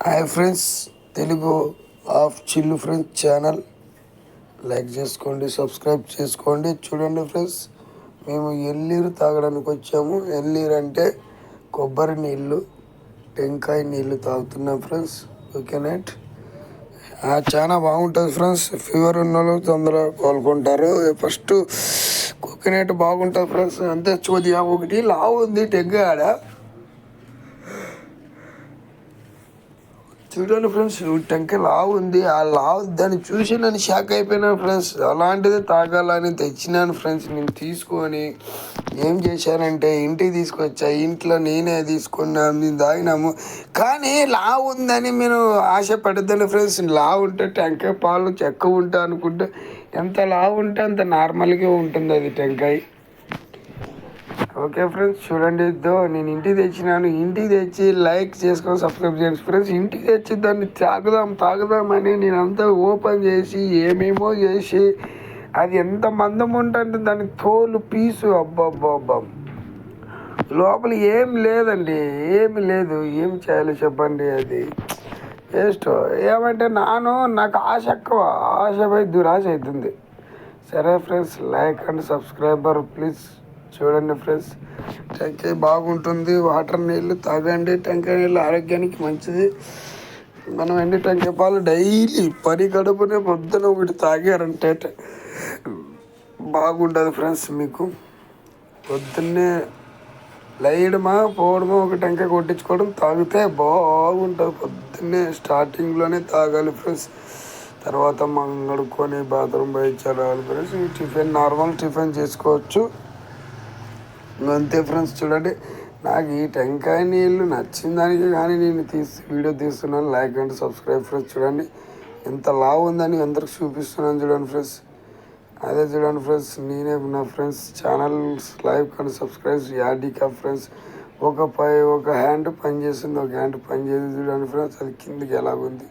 Hi friends, Telugu of చిల్లు friends channel like చేసుకోండి, subscribe చేసుకోండి. చూడండి ఫ్రెండ్స్, మేము ఎల్లీరు తాగడానికి వచ్చాము. ఎల్లీరు అంటే కొబ్బరి నీళ్ళు, టెంకాయ నీళ్ళు తాగుతున్నాం ఫ్రెండ్స్. కోకోనట్ చాలా బాగుంటుంది ఫ్రెండ్స్. ఫీవర్ ఉన్న వాళ్ళు తొందరగా కోలుకుంటారు. ఫస్ట్ కోకోనట్ బాగుంటుంది ఫ్రెండ్స్. అంతే చూది ఒకటి లావు ఉంది టెంకాయ ఆడ. చూడండి ఫ్రెండ్స్, టెంకాయ లావు ఉంది. ఆ లావు దాన్ని చూసి నేను షాక్ అయిపోయినాను ఫ్రెండ్స్. అలాంటిది తాగాలని తెచ్చినాను ఫ్రెండ్స్. నేను తీసుకొని ఏం చేశానంటే ఇంటికి తీసుకొచ్చా. ఇంట్లో నేనే తీసుకున్నాను, మేము తాగినాము. కానీ లావు ఉందని మీరు ఆశ పడద్దని ఫ్రెండ్స్. లావు ఉంటే టెంకాయ పాలు చెక్క ఉంటా అనుకుంటే ఎంత లావు ఉంటే అంత నార్మల్గా ఉంటుంది అది టెంకాయ. ఓకే ఫ్రెండ్స్, చూడండి నేను ఇంటికి తెచ్చినాను. ఇంటికి తెచ్చి లైక్ చేసుకొని సబ్స్క్రైబ్ చేయండి ఫ్రెండ్స్. ఇంటికి తెచ్చి దాన్ని తాగుదామని నేను అంతా ఓపెన్ చేసి ఏమేమో చేసి అది ఎంత మందం ఉంటుంది దాని తోలు పీసు. అబ్బబ్బబ్బా, లోపల ఏం లేదండి, ఏమి లేదు. ఏం చేయాలి చెప్పండి? అది వేస్ట్. ఏమంటే నాకు ఆశ ఎక్కువ, ఆశపై దురాశ అవుతుంది. సరే friends, like and subscriber please. చూడండి ఫ్రెండ్స్, టెంకాయ బాగుంటుంది. వాటర్ నీళ్ళు తాగండి. టెంకాయ నీళ్ళు ఆరోగ్యానికి మంచిది. మనం ఎండి టెంకాయ పాలు డైలీ కడుపునే పొద్దున ఒకటి తాగారంటే బాగుంటుంది ఫ్రెండ్స్. మీకు పొద్దున్నే లేయడమా పోవడమా ఒక టెంకాయ కొట్టించుకోవడం తాగితే బాగుంటుంది. పొద్దున్నే స్టార్టింగ్లోనే తాగాలి ఫ్రెండ్స్. తర్వాత మనం కడుక్కొని బాత్రూమ్ పోయి రావాలి ఫ్రెండ్స్. టిఫిన్ నార్మల్ టిఫిన్ చేసుకోవచ్చు. అంతే ఫ్రెండ్స్. చూడండి, నాకు ఈ టెంకాయ నీళ్ళు నచ్చిన దానికి కానీ నేను వీడియో తీస్తున్నాను. Like and subscribe friends. చూడండి ఎంత లావు ఉందని అందరికి చూపిస్తున్నాను. చూడండి ఫ్రెండ్స్, అదే చూడండి ఫ్రెండ్స్. నేనే నా friends channel like and subscribe యాడికా ఫ్రెండ్స్. ఒక హ్యాండ్ పని చేస్తుంది, ఒక హ్యాండ్ పని చేసి చూడండి ఫ్రెండ్స్. అది కిందికి ఎలాగుంది.